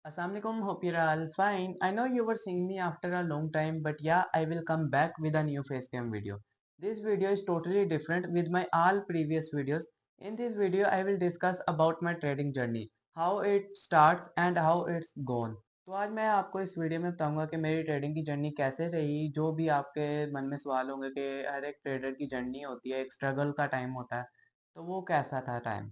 Assalamualaikum, hope you're all fine. I know you were seeing me after a long time, but yeah, I will come back with a new facecam video. This video is totally different with my all previous videos. In this video, I will discuss about my trading journey, how it starts and how it's gone. तो आज मैं आपको इस video में बताऊंगा कि मेरी trading की जर्नी कैसे रही। जो भी आपके मन में सवाल होंगे कि हर एक ट्रेडर की जर्नी होती है, एक स्ट्रगल का टाइम होता है, तो वो कैसा था टाइम।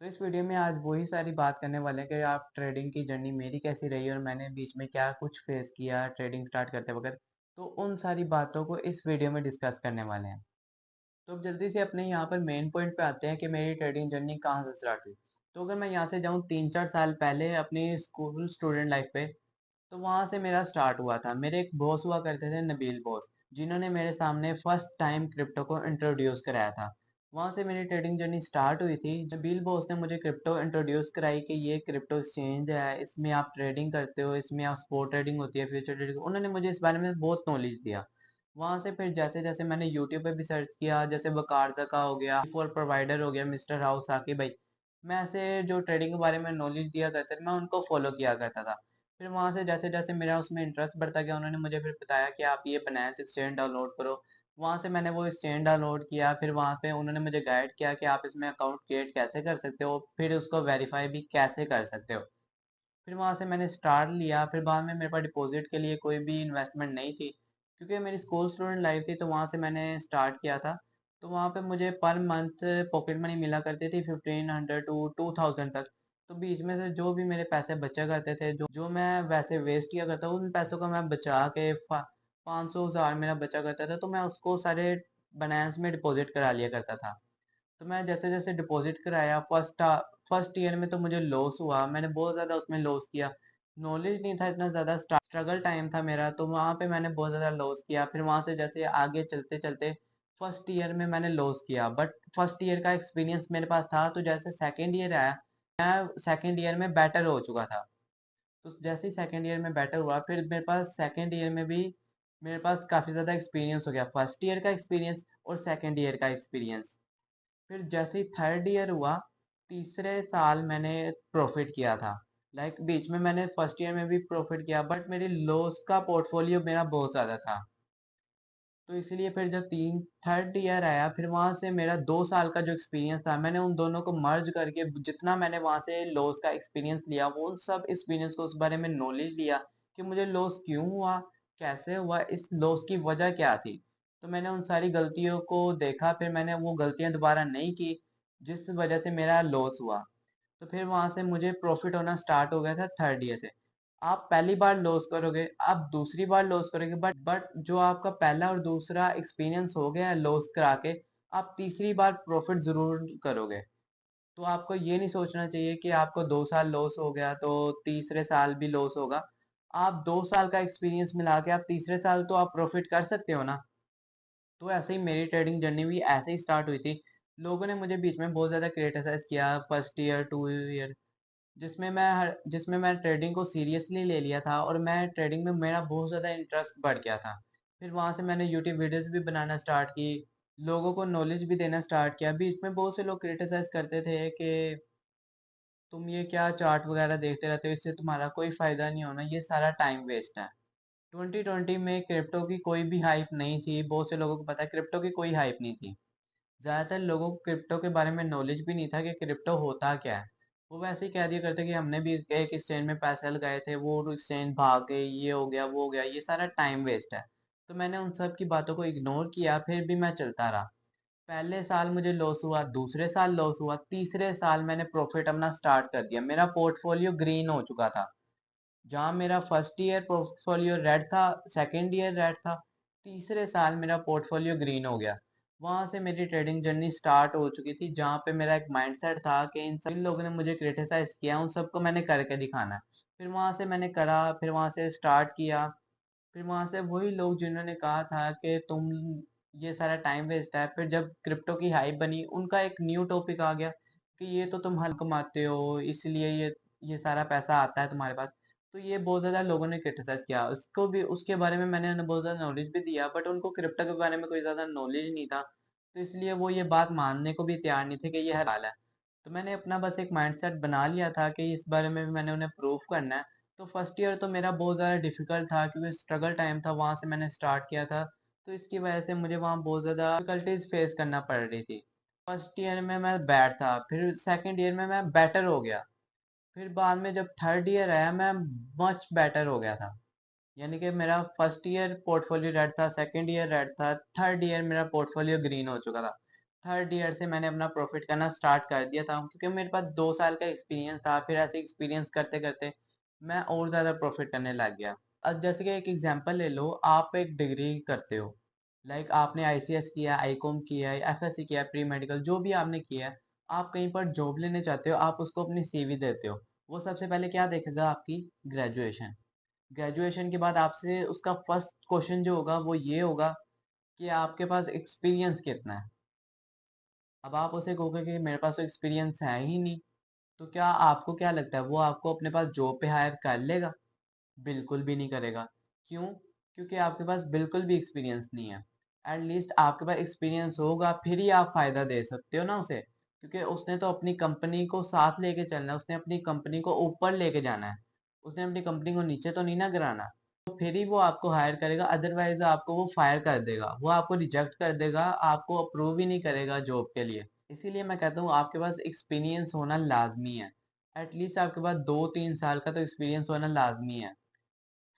तो इस वीडियो में आज वही सारी बात करने वाले हैं कि आप ट्रेडिंग की जर्नी मेरी कैसी रही और मैंने बीच में क्या कुछ फेस किया ट्रेडिंग स्टार्ट करते वक्त। तो उन सारी बातों को इस वीडियो में डिस्कस करने वाले हैं। तो अब जल्दी से अपने यहाँ पर मेन पॉइंट पे आते हैं कि मेरी ट्रेडिंग जर्नी कहाँ से स्टार्ट हुई। तो अगर मैं यहाँ से जाऊँ 3-4 साल पहले अपनी स्कूल स्टूडेंट लाइफ पे, तो वहाँ से मेरा स्टार्ट हुआ था। मेरे एक बॉस हुआ करते थे, नबील बॉस, जिन्होंने मेरे सामने फर्स्ट टाइम क्रिप्टो को इंट्रोड्यूस कराया था। वहाँ से मेरी ट्रेडिंग जर्नी स्टार्ट हुई थी जब नबील बॉस ने मुझे क्रिप्टो इंट्रोड्यूस कराई कि ये क्रिप्टो एक्सचेंज है, इसमें आप ट्रेडिंग करते हो, इसमें आप स्पॉट ट्रेडिंग होती है, फ्यूचर ट्रेडिंग। उन्होंने मुझे इस बारे में बहुत नॉलेज दिया। वहाँ से फिर जैसे जैसे मैंने यूट्यूब पे भी सर्च किया, जैसे वकार का हो गया, फॉर प्रोवाइडर हो गया, मिस्टर हाउस साकी भाई, मैं ऐसे जो ट्रेडिंग के बारे में नॉलेज दिया करते थे मैं उनको फॉलो किया करता था। फिर वहाँ से जैसे जैसे मेरा उसमें इंटरेस्ट बढ़ता गया, उन्होंने मुझे फिर बताया कि आप ये बनाएंस एक्सचेंज डाउनलोड करो। वहाँ से मैंने वो एक्सचेंज डाउनलोड किया। फिर वहाँ पे उन्होंने मुझे गाइड किया कि आप इसमें अकाउंट क्रिएट कैसे कर सकते हो, फिर उसको वेरीफाई भी कैसे कर सकते हो। फिर वहाँ से मैंने स्टार्ट लिया। फिर बाद में मेरे पास डिपॉजिट के लिए कोई भी इन्वेस्टमेंट नहीं थी, क्योंकि मेरी स्कूल स्टूडेंट लाइफ थी, तो वहाँ से मैंने स्टार्ट किया था। तो वहाँ पे मुझे पर मंथ पॉकेट मनी मिला करती थी 1500 to 2000 तक। तो बीच में से जो भी मेरे पैसे बचा करते थे, जो जो मैं वैसे वेस्ट किया करता, उन पैसों को मैं बचा के 500 1000 मेरा बचा करता था, तो मैं उसको सारे बनांस में डिपॉजिट करा लिया करता था। तो मैं जैसे जैसे डिपॉजिट कराया, फर्स्ट ईयर में तो मुझे लॉस हुआ, मैंने बहुत ज़्यादा उसमें लॉस किया। नॉलेज नहीं था इतना ज़्यादा, स्ट्रगल टाइम था मेरा, तो वहाँ पे मैंने बहुत ज़्यादा लॉस किया। फिर वहाँ से जैसे आगे चलते चलते फर्स्ट ईयर में मैंने लॉस किया, बट फर्स्ट ईयर का एक्सपीरियंस मेरे पास था। तो जैसे सेकेंड ईयर आया, मैं सेकेंड ईयर में बेटर हो चुका था। तो जैसे ही सेकेंड ईयर में बेटर हुआ, फिर मेरे पास सेकेंड ईयर में भी मेरे पास काफ़ी ज़्यादा एक्सपीरियंस हो गया, फर्स्ट ईयर का एक्सपीरियंस और सेकेंड ईयर का एक्सपीरियंस। फिर जैसे ही थर्ड ईयर हुआ, तीसरे साल मैंने प्रॉफिट किया था। लाइक बीच में मैंने फर्स्ट ईयर में भी प्रॉफिट किया, बट मेरी लॉस का पोर्टफोलियो मेरा बहुत ज़्यादा था। तो इसलिए फिर जब तीन थर्ड ईयर आया, फिर वहां से मेरा 2 साल का जो एक्सपीरियंस था, मैंने उन दोनों को मर्ज करके जितना मैंने वहां से लॉस का एक्सपीरियंस लिया, वो उन सब एक्सपीरियंस को उस बारे में नॉलेज लिया कि मुझे लॉस क्यों हुआ, कैसे हुआ, इस लॉस की वजह क्या थी। तो मैंने उन सारी गलतियों को देखा, फिर मैंने वो गलतियां दोबारा नहीं की जिस वजह से मेरा लॉस हुआ। तो फिर वहां से मुझे प्रॉफिट होना स्टार्ट हो गया था थर्ड ईयर से। आप पहली बार लॉस करोगे, आप दूसरी बार लॉस करोगे, बट जो आपका पहला और दूसरा एक्सपीरियंस हो गया है लॉस करा के, आप तीसरी बार प्रॉफिट जरूर करोगे। तो आपको ये नहीं सोचना चाहिए कि आपको 2 साल लॉस हो गया तो तीसरे साल भी लॉस होगा। आप 2 साल का एक्सपीरियंस मिला के आप तीसरे साल तो आप प्रॉफिट कर सकते हो ना। तो ऐसे ही मेरी ट्रेडिंग जर्नी भी ऐसे ही स्टार्ट हुई थी। लोगों ने मुझे बीच में बहुत ज़्यादा क्रिटिसाइज किया, फर्स्ट ईयर टू ईयर, जिसमें मैं ट्रेडिंग को सीरियसली ले लिया था और मैं ट्रेडिंग में मेरा बहुत ज़्यादा इंटरेस्ट बढ़ गया था। फिर वहाँ से मैंने यूट्यूब वीडियोस भी बनाना स्टार्ट की, लोगों को नॉलेज भी देना स्टार्ट किया। बीच में बहुत से लोग क्रिटिसाइज करते थे कि तुम ये क्या चार्ट वगैरह देखते रहते हो, इससे तुम्हारा कोई फ़ायदा नहीं होना, ये सारा टाइम वेस्ट है। 2020 में क्रिप्टो की कोई भी हाइप नहीं थी, बहुत से लोगों को पता है क्रिप्टो की कोई हाइप नहीं थी। ज़्यादातर लोगों को क्रिप्टो के बारे में नॉलेज भी नहीं था कि क्रिप्टो होता क्या है। वो वैसे ही कह दिया करते कि हमने भी एक एक्सचेंज में पैसे लगाए थे, वो एक्सचेंज भाग गए, ये हो गया वो हो गया, ये सारा टाइम वेस्ट है। तो मैंने उन सब की बातों को इग्नोर किया, फिर भी मैं चलता रहा। पहले साल मुझे लॉस हुआ, दूसरे साल लॉस हुआ, तीसरे साल मैंने प्रॉफिट अपना स्टार्ट कर दिया। मेरा पोर्टफोलियो ग्रीन हो चुका था। जहाँ मेरा फर्स्ट ईयर पोर्टफोलियो रेड था, सेकंड ईयर रेड था, तीसरे साल मेरा पोर्टफोलियो ग्रीन हो गया। वहां से मेरी ट्रेडिंग जर्नी स्टार्ट हो चुकी थी, जहाँ पे मेरा एक माइंडसेट था कि इन सभी लोगों ने मुझे क्रिटिसाइज किया, उन सबको मैंने करके दिखाना है। फिर वहां से मैंने करा, फिर वहां से स्टार्ट किया। फिर वहां से वही लोग जिन्होंने कहा था कि तुम ये सारा टाइम वेस्ट है, फिर जब क्रिप्टो की हाइप बनी, उनका एक न्यू टॉपिक आ गया कि ये तो तुम हल कमाते हो, इसलिए ये सारा पैसा आता है तुम्हारे पास। तो ये बहुत ज़्यादा लोगों ने क्रिटिसाइज़ किया। उसको भी, उसके बारे में मैंने उन्हें बहुत ज़्यादा नॉलेज भी दिया, बट उनको क्रिप्टो के बारे में कोई ज़्यादा नॉलेज नहीं था। तो इसलिए वो ये बात मानने को भी तैयार नहीं थे कि ये हलाल है। तो मैंने अपना बस एक माइंडसेट बना लिया था कि इस बारे में भी मैंने उन्हें प्रूव करना है। तो फर्स्ट ईयर तो मेरा बहुत ज़्यादा डिफ़िकल्ट था क्योंकि स्ट्रगल टाइम था, वहाँ से मैंने स्टार्ट किया था। तो इसकी वजह से मुझे वहाँ बहुत ज़्यादा डिफ़िकल्टीज़ फ़ेस करना पड़ रही थी। फर्स्ट ईयर में मैं बैड था, फिर सेकंड ईयर में मैं बेटर हो गया। फिर बाद में जब थर्ड ईयर आया मैं मच बेटर हो गया था। यानी कि मेरा फर्स्ट ईयर पोर्टफोलियो रेड था, सेकंड ईयर रेड था, थर्ड ईयर मेरा पोर्टफोलियो ग्रीन हो चुका था। थर्ड ईयर से मैंने अपना प्रॉफिट करना स्टार्ट कर दिया था क्योंकि मेरे पास 2 साल का एक्सपीरियंस था। फिर ऐसे एक्सपीरियंस करते करते मैं और ज़्यादा प्रॉफिट करने लग गया। अब जैसे कि एक एग्जांपल ले लो, आप एक डिग्री करते हो, लाइक आपने आईसीएस किया, आईकॉम किया है, एफएससी किया है, प्री मेडिकल जो भी आपने किया है, आप कहीं पर जॉब लेने चाहते हो, आप उसको अपनी सीवी देते हो। वो सबसे पहले क्या देखेगा? आपकी ग्रेजुएशन। ग्रेजुएशन के बाद आपसे उसका फर्स्ट क्वेश्चन जो होगा वो ये होगा कि आपके पास एक्सपीरियंस कितना है। अब आप उसे कहोगे कि मेरे पास तो एक्सपीरियंस है ही नहीं, तो क्या आपको क्या लगता है वो आपको अपने पास जॉब पे हायर कर लेगा? बिल्कुल भी नहीं करेगा। क्यों? क्योंकि आपके पास बिल्कुल भी एक्सपीरियंस नहीं है। एटलीस्ट आपके पास एक्सपीरियंस होगा फिर ही आप फायदा दे सकते हो ना उसे, क्योंकि उसने तो अपनी कंपनी को साथ लेके चलना है, उसने अपनी कंपनी को ऊपर लेके जाना है, उसने अपनी कंपनी को नीचे तो नहीं ना गिराना। तो फिर ही वो आपको हायर करेगा, अदरवाइज आपको वो फायर कर देगा, वो आपको रिजेक्ट कर देगा, आपको अप्रूव ही नहीं करेगा जॉब के लिए। इसीलिए मैं कहता हूँ आपके पास एक्सपीरियंस होना लाजमी है। एटलीस्ट आपके पास 2-3 साल का तो एक्सपीरियंस होना लाजमी है।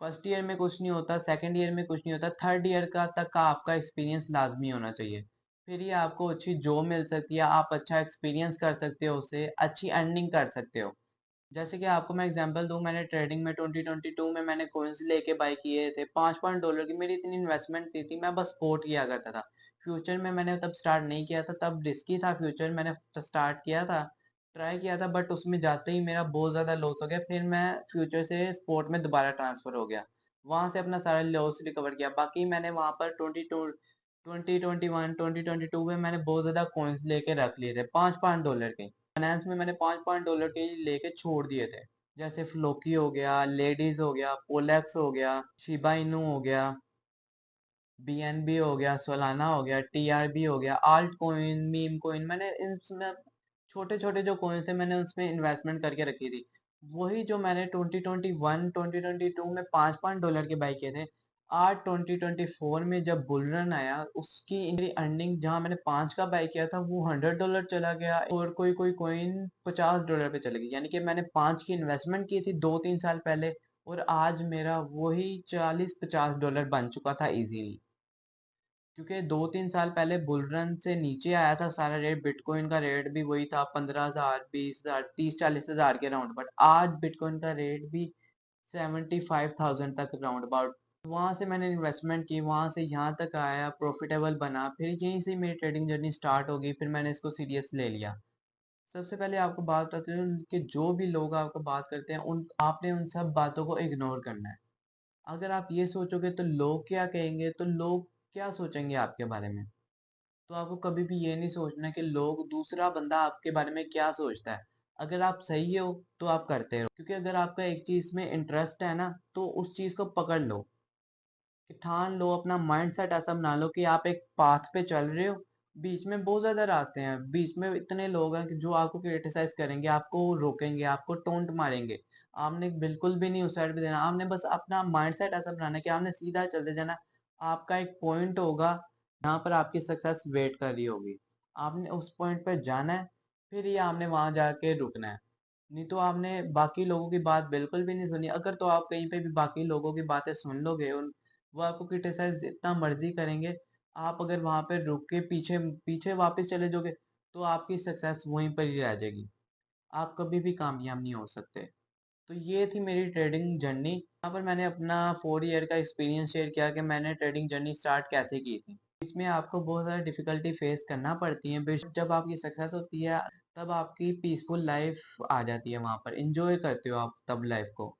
फर्स्ट ईयर में कुछ नहीं होता, सेकंड ईयर में कुछ नहीं होता, थर्ड ईयर का तक का आपका एक्सपीरियंस लाजमी होना चाहिए। फिर ही आपको अच्छी जॉब मिल सकती है, आप अच्छा एक्सपीरियंस कर सकते हो, उससे अच्छी अर्निंग कर सकते हो। जैसे कि आपको मैं एग्जांपल दूं, मैंने ट्रेडिंग में 2022 में मैंने कॉइन्स लेके बाय किए थे $5 की। मेरी इतनी इन्वेस्टमेंट नहीं थी, मैं बस स्पोर्ट किया करता था। फ्यूचर में मैंने तब स्टार्ट नहीं किया था, तब रिस्की था फ्यूचर, मैंने स्टार्ट किया था, ट्राई किया था, बट उसमें जाते ही मेरा बहुत ज़्यादा लॉस हो गया। फिर मैं फ्यूचर से स्पोर्ट में दोबारा ट्रांसफ़र हो गया, वहाँ से अपना सारा लॉस रिकवर किया। बाकी मैंने वहाँ पर 2021 2022 में मैंने बहुत ज़्यादा कॉइन्स लेके रख लिए थे, $5 के। फाइनेंस में मैंने $5 के लेके छोड़ दिए थे। जैसे फ्लोकी हो गया, लेडीज हो गया, पोलेक्स हो गया, शिबा इनू हो गया, बीएनबी हो गया, सोलाना हो गया, टीआरबी हो गया, आल्ट कॉइन, मीम कॉइन, मैंने इनमें छोटे छोटे जो कॉइन थे मैंने उसमें इन्वेस्टमेंट करके रखी थी। वही जो मैंने 2021 2022 में $5 के बाई किए थे, आज 2024 में जब बुल रन आया उसकी मेरी अर्निंग जहां मैंने 5 का बाई किया था वो $100 चला गया, और कोई कोई कॉइन $50 पे चले गई। यानी कि मैंने 5 की इन्वेस्टमेंट की थी 2-3 साल पहले, और आज मेरा वही $40-50 बन चुका था इजीली। क्योंकि 2-3 साल पहले बुल रन से नीचे आया था सारा रेट, बिटकॉइन का रेट भी वही था 15,000 20,000 30-40 हज़ार के राउंड, बट आज बिटकॉइन का रेट भी 75,000 तक राउंड अबाउट। वहां से मैंने इन्वेस्टमेंट की, वहां से यहाँ तक आया, प्रॉफिटेबल बना, फिर यहीं से मेरी ट्रेडिंग जर्नी स्टार्ट हो गई, फिर मैंने इसको सीरियस ले लिया। सबसे पहले आपको बात बताती हूँ कि जो भी लोग आपको बात करते हैं उन आपने उन सब बातों को इग्नोर करना है। अगर आप ये सोचोगे तो लोग क्या कहेंगे, तो लोग क्या सोचेंगे आपके बारे में, तो आपको कभी भी ये नहीं सोचना कि लोग दूसरा बंदा आपके बारे में क्या सोचता है। अगर आप सही हो तो आप करते रहो, क्योंकि अगर आपका एक चीज में इंटरेस्ट है ना तो उस चीज को पकड़ लो, कि ठान लो, अपना माइंड सेट ऐसा बना लो कि आप एक पाथ पे चल रहे हो। बीच में बहुत ज्यादा रास्ते हैं, बीच में इतने लोग हैं कि जो आपको क्रिटिसाइज करेंगे, आपको रोकेंगे, आपको टोंट मारेंगे। आपने बिल्कुल भी नहीं उस साइड पे देना, आपने बस अपना माइंड सेट ऐसा बनाना है कि आपने सीधा चलते जाना। आपका एक पॉइंट होगा जहाँ पर आपकी सक्सेस वेट कर रही होगी, आपने उस पॉइंट पे जाना है, फिर ही आपने वहां जाके रुकना है। नहीं तो आपने बाकी लोगों की बात बिल्कुल भी नहीं सुनी। अगर तो आप कहीं पे भी बाकी लोगों की बातें सुन लोगे, उन वो आपको क्रिटिसाइज जितना मर्जी करेंगे, आप अगर वहां पे रुक के पीछे पीछे वापस चले जाओगे तो आपकी सक्सेस वहीं पर ही रह जाएगी, आप कभी भी कामयाब नहीं हो सकते। तो ये थी मेरी ट्रेडिंग जर्नी। यहाँ पर मैंने अपना 4 ईयर का एक्सपीरियंस शेयर किया कि मैंने ट्रेडिंग जर्नी स्टार्ट कैसे की थी। इसमें आपको बहुत सारी डिफिकल्टी फेस करना पड़ती है, बेशक जब आपकी सक्सेस होती है तब आपकी पीसफुल लाइफ आ जाती है, वहां पर इंजॉय करते हो आप तब लाइफ को।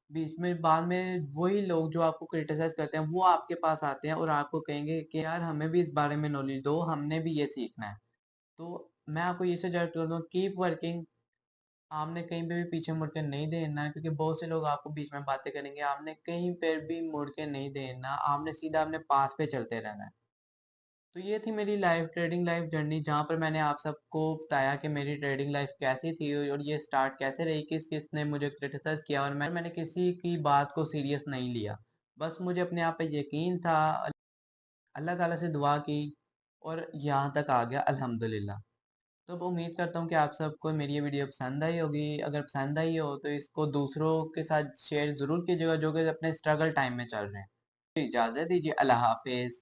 बीच में बाद में वही लोग जो आपको क्रिटिसाइज करते हैं वो आपके पास आते हैं और आपको कहेंगे कि यार हमें भी इस बारे में नॉलेज दो, हमने भी ये सीखना है। तो मैं आपको ये सजेस्ट करता हूँ, कीप वर्किंग। आपने कहीं पे भी पीछे मुड़ के नहीं देखना है, क्योंकि बहुत से लोग आपको बीच में बातें करेंगे, आपने कहीं पर भी मुड़ के नहीं देखना, आपने सीधा अपने पाथ पे चलते रहना है। तो ये थी मेरी लाइफ ट्रेडिंग लाइफ जर्नी, जहाँ पर मैंने आप सबको बताया कि मेरी ट्रेडिंग लाइफ कैसी थी और ये स्टार्ट कैसे रही, किस किसने मुझे क्रिटिसाइज किया, और मैंने किसी की बात को सीरियस नहीं लिया। बस मुझे अपने आप पे यकीन था, अल्लाह ताला से दुआ की और यहाँ तक आ गया अल्हम्दुलिल्लाह। तो अब उम्मीद करता हूँ कि आप सबको मेरी ये वीडियो पसंद आई होगी। अगर पसंद आई हो तो इसको दूसरों के साथ शेयर ज़रूर कीजिएगा जो कि अपने स्ट्रगल टाइम में चल रहे हैं। तो इजाज़त दीजिए, अल्लाह हाफ़िज़।